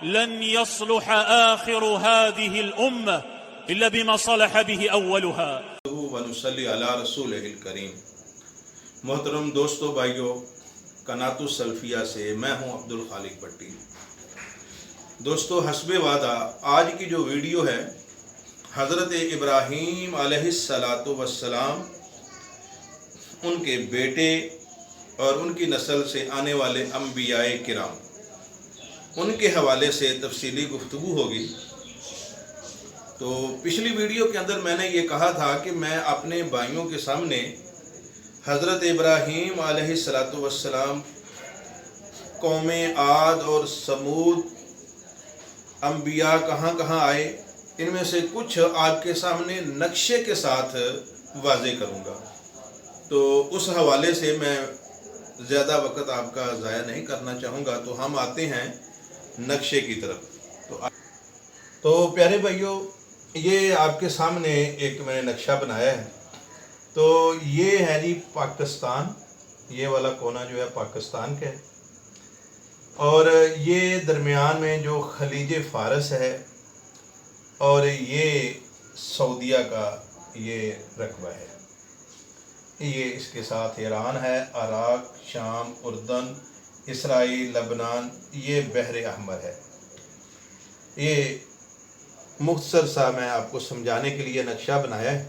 لن يصلح آخر هذه الأمة إلا بما صلح به أولها. ونصلي على رسوله الکریم. محترم دوستو بھائیو، قناۃ السلفیہ سے میں ہوں عبد الخالق بٹی. دوستو حسب وعدہ آج کی جو ویڈیو ہے حضرت ابراہیم علیہ السلام ان کے بیٹے اور ان کی نسل سے آنے والے انبیاء کرام ان کے حوالے سے تفصیلی گفتگو ہوگی. تو پچھلی ویڈیو کے اندر میں نے یہ کہا تھا کہ میں اپنے بھائیوں کے سامنے حضرت ابراہیم علیہ السلام، قوم عاد اور سمود، انبیاء کہاں کہاں آئے، ان میں سے کچھ آپ کے سامنے نقشے کے ساتھ واضح کروں گا. تو اس حوالے سے میں زیادہ وقت آپ کا ضائع نہیں کرنا چاہوں گا. تو ہم آتے ہیں نقشے کی طرف. تو پیارے بھائیوں، یہ آپ کے سامنے ایک میں نے نقشہ بنایا ہے. تو یہ ہے جی پاکستان، یہ والا کونا جو ہے پاکستان کا ہے، اور یہ درمیان میں جو خلیج فارس ہے، اور یہ سعودیہ کا یہ رقبہ ہے. یہ اس کے ساتھ ایران ہے، عراق، شام، اردن، اسرائیل، لبنان، یہ بحر احمر ہے. یہ مختصر سا میں آپ کو سمجھانے کے لیے نقشہ بنایا ہے.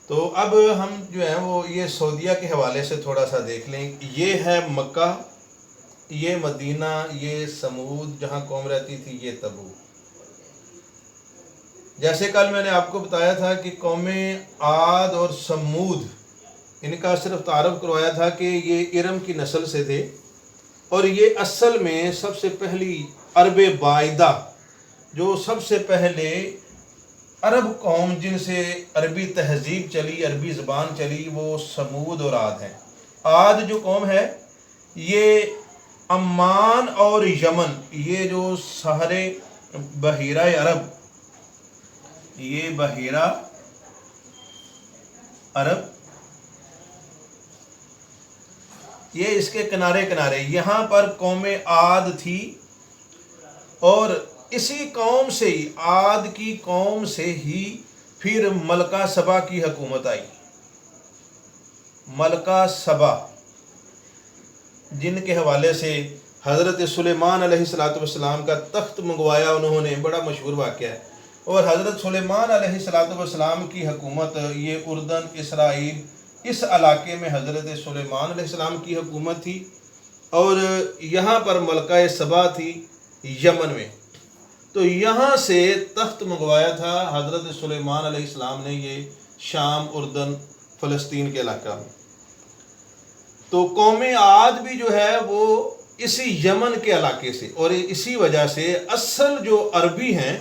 تو اب ہم جو ہے وہ یہ سعودیہ کے حوالے سے تھوڑا سا دیکھ لیں. یہ ہے مکہ، یہ مدینہ، یہ سمود جہاں قوم رہتی تھی، یہ تبوک. جیسے کل میں نے آپ کو بتایا تھا کہ قوم عاد اور سمود، ان کا صرف تعارف کروایا تھا کہ یہ ارم کی نسل سے تھے، اور یہ اصل میں سب سے پہلی عرب باعدہ، جو سب سے پہلے عرب قوم جن سے عربی تہذیب چلی، عربی زبان چلی، وہ سمود اور عاد ہیں. عاد جو قوم ہے یہ عمان اور یمن، یہ جو ساحرے بحیرہ عرب، یہ بحیرہ عرب، یہ اس کے کنارے کنارے، یہاں پر قوم عاد تھی. اور اسی قوم سے ہی، عاد کی قوم سے ہی پھر ملکہ سبا کی حکومت آئی. ملکہ سبا جن کے حوالے سے حضرت سلیمان علیہ السلام کا تخت منگوایا انہوں نے، بڑا مشہور واقعہ ہے. اور حضرت سلیمان علیہ السلام کی حکومت، یہ اردن، اسرائیل، اس علاقے میں حضرت سلیمان علیہ السلام کی حکومت تھی. اور یہاں پر ملکہ سبا تھی یمن میں. تو یہاں سے تخت منگوایا تھا حضرت سلیمان علیہ السلام نے، یہ شام، اردن، فلسطین کے علاقہ میں. تو قوم عاد بھی جو ہے وہ اسی یمن کے علاقے سے، اور اسی وجہ سے اصل جو عربی ہیں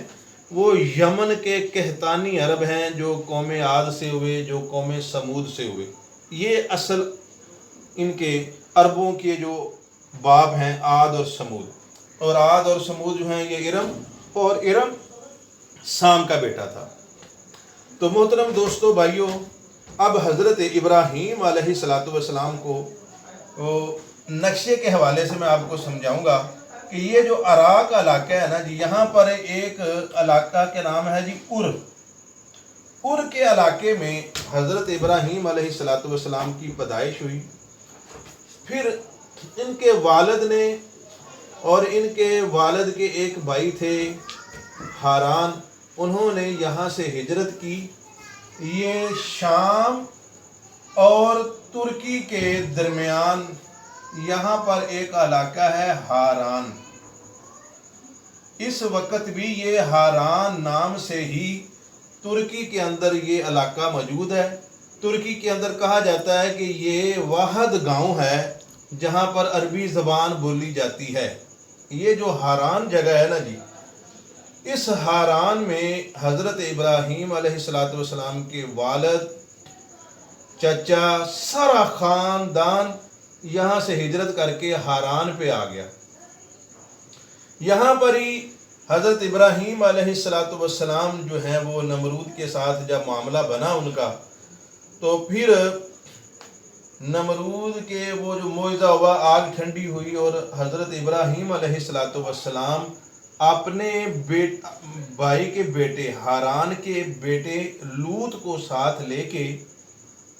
وہ یمن کے قحطانی عرب ہیں، جو قوم عاد سے ہوئے، جو قوم سمود سے ہوئے. یہ اصل ان کے عربوں کے جو باب ہیں عاد اور سمود. اور عاد اور سمود جو ہیں یہ ارم، اور ارم سام کا بیٹا تھا. تو محترم دوستو بھائیوں، اب حضرت ابراہیم علیہ السلام کو نقشے کے حوالے سے میں آپ کو سمجھاؤں گا کہ یہ جو عراق کا علاقہ ہے نا جی، یہاں پر ایک علاقہ کے نام ہے جی ار کے علاقے میں حضرت ابراہیم علیہ السلام کی پیدائش ہوئی. پھر ان کے والد نے اور ان کے والد کے ایک بھائی تھے ہاران، انہوں نے یہاں سے ہجرت کی. یہ شام اور ترکی کے درمیان یہاں پر ایک علاقہ ہے ہاران. اس وقت بھی یہ ہاران نام سے ہی ترکی کے اندر یہ علاقہ موجود ہے. ترکی کے اندر کہا جاتا ہے کہ یہ واحد گاؤں ہے جہاں پر عربی زبان بولی جاتی ہے. یہ جو ہاران جگہ ہے نا جی، اس ہاران میں حضرت ابراہیم علیہ السلام کے والد، چچا، سارا خاندان یہاں سے ہجرت کر کے ہاران پہ آ گیا. یہاں پر ہی حضرت ابراہیم علیہ السلام جو ہیں وہ نمرود کے ساتھ جب معاملہ بنا ان کا، تو پھر नमरूद के वो जो मोइज़ा हुआ, आग ठंडी हुई और हज़रत इब्राहीम अलैहिस्सलाम अपने भाई के बेटे हारान के बेटे लूत को साथ लेके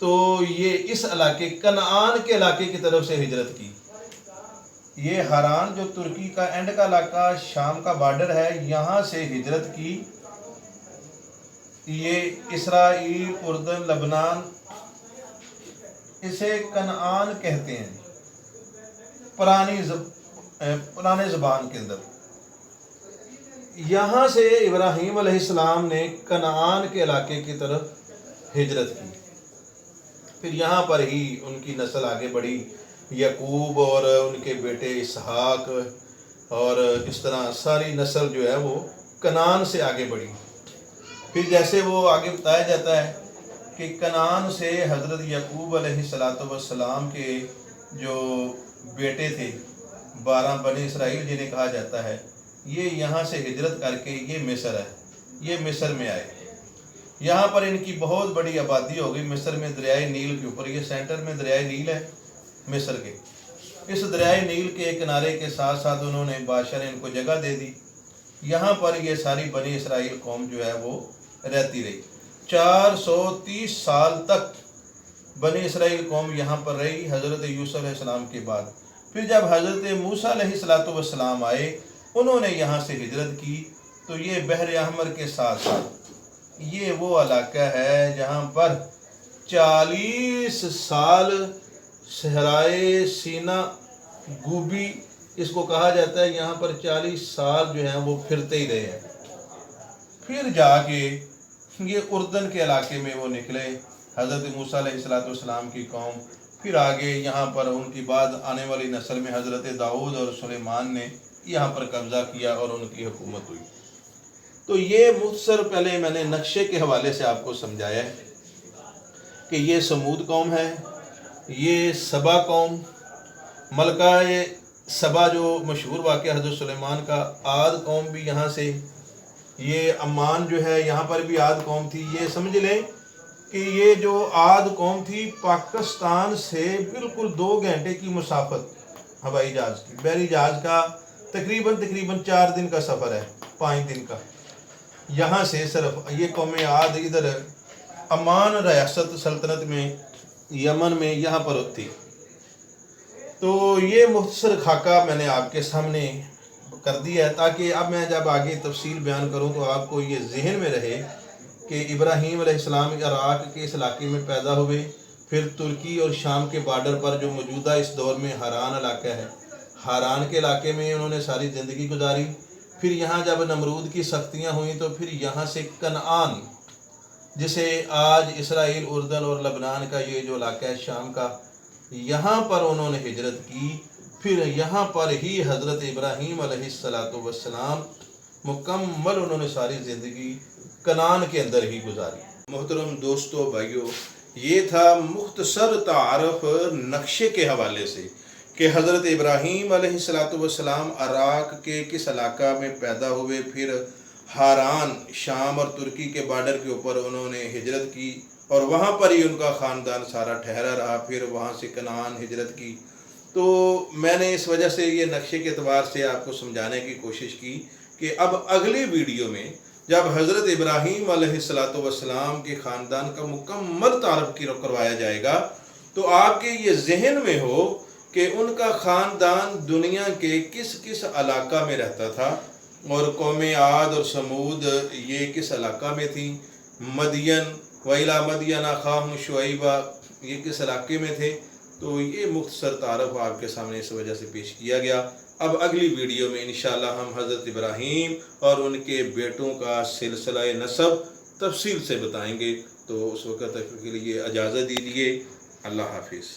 तो ये इस इलाके कनान के इलाके की तरफ से हिजरत की। ये हारान जो तुर्की का एंड का इलाका, शाम का बॉर्डर है, यहाँ से हिजरत की। ये इसराइल, उर्दन, लबनान, इसे कनान कहते हैं पुराने ज़बान के अंदर। यहाँ से इब्राहीम अलैहिस्सलाम ने कनान के इलाके की तरफ हिजरत की। फिर यहाँ पर ही उनकी नस्ल आगे बढ़ी, यकूब और उनके बेटे इसहाक, और इस तरह सारी नस्ल जो है वो कनान से आगे बढ़ी। फिर जैसे वो आगे बताया जाता है कि कनान से हज़रत यकूब अलैहिस्सलाम के जो बेटे थे 12 बनी इसराइल जिन्हें कहा जाता है, ये यहाँ से हिजरत करके ये मिस्र है, ये मिस्र में आए। यहाँ पर इनकी बहुत बड़ी आबादी हो गई मिस्र में, दरियाए नील के ऊपर। ये सेंटर में दरियाए नील है मिस्र के। इस दरियाए नील के किनारे के साथ साथ उन्होंने बादशाह ने इनको जगह दे दी। यहाँ पर ये सारी बनी इसराइल कौम जो है वो रहती रही। 430 साल तक बनी इसराइल कौम यहाँ पर रही हज़रत यूसुफ अलैहिस्सलाम के बाद। फिर जब हज़रत मूसा अलैहिस्सलाम आए, उन्होंने यहाँ से हिजरत की। तो ये बहर अहमर के साथ साथ ये वो इलाका है जहाँ पर 40 साल सहराए सीना गुबी इसको कहा जाता है, यहाँ पर 40 साल जो हैं वो फिरते ही रहे हैं। फिर जाके ये उर्दन के इलाके में वो निकले, हज़रत मूसा अलैहिस्सलाम की कौम। फिर आगे यहाँ पर उनकी बाद आने वाली नस्ल में हज़रत दाऊद और सुलेमान ने यहाँ पर कब्ज़ा किया और उनकी हुकूमत हुई। तो ये मुख्तसर पहले मैंने नक्शे के हवाले से आपको समझाया है कि ये समूद कौम है, ये सबा कौम, मलका सबा जो मशहूर वाक़या हज़रत सुलेमान का, आद कौम भी यहाँ से, ये अम्मान जो है यहाँ पर भी आद कौम थी। ये समझ लें कि ये जो आद कौम थी पाकिस्तान से बिल्कुल 2 घंटे की मुसाफत हवाई जहाज़ की, बहरी जहाज़ का तकरीबन 4 दिन का सफ़र है, 5 दिन का। यहाँ से सिर्फ ये कौम आद इधर अमान रियासत सल्तनत में यमन में यहाँ पर थी। तो ये मुख्तसर खाका मैंने आपके सामने कर दिया है ताकि अब मैं जब आगे तफसील बयान करूँ तो आपको ये जहन में रहे कि इब्राहीम अलैहिस्सलाम इराक़ के इस इलाके में पैदा हुए। फिर तुर्की और शाम के बॉर्डर पर जो मौजूदा इस दौर में हारान इलाका है, हारान के इलाके में उन्होंने सारी ज़िंदगी गुजारी। फिर यहाँ जब नमरूद की सख्तियाँ हुई तो फिर यहाँ से कनान, जिसे आज इसराइल, उर्दन और लबनान का ये जो इलाका है शाम का, यहाँ पर उन्होंने हिजरत की। फिर यहाँ पर ही हज़रत इब्राहीम अलैहिस्सलाम मुकम्मल उन्होंने सारी ज़िंदगी कनान के अंदर ही गुजारी। मोहतरम दोस्तों भाइयों, ये था मुख्तसर तारफ़ नक्शे के हवाले से कि हज़रत इब्राहीम अलैहिस्सलाम इराक़ के किस इलाका में पैदा हुए, फिर हारान, शाम और तुर्की के बॉर्डर के ऊपर उन्होंने हिजरत की और वहाँ पर ही उनका ख़ानदान सारा ठहरा रहा। फिर वहाँ से कनान हिजरत की। तो मैंने इस वजह से ये नक्शे के एतबार से आपको समझाने की कोशिश की कि अब अगली वीडियो में जब हज़रत इब्राहीम अलैहिस्सलाम के ख़ानदान का मुकम्मल तारफ़ करवाया जाएगा तो आपके ये जहन में हो कि उनका ख़ानदान दुनिया के किस किस इलाका में रहता था और कौम आद और समूद ये किस इलाका में थी, मदियन वैला मदियन अखाहुम शुअयबा ये किस इलाके में थे। तो ये मुख्तसर तारफ़ आपके सामने इस वजह से पेश किया गया। अब अगली वीडियो में इंशाअल्लाह हम हज़रत इब्राहीम और उनके बेटों का सिलसिला नसब तफसील से बताएंगे। तो उस वक़्त तक के लिए इजाज़त दीजिए। अल्लाह हाफिज़।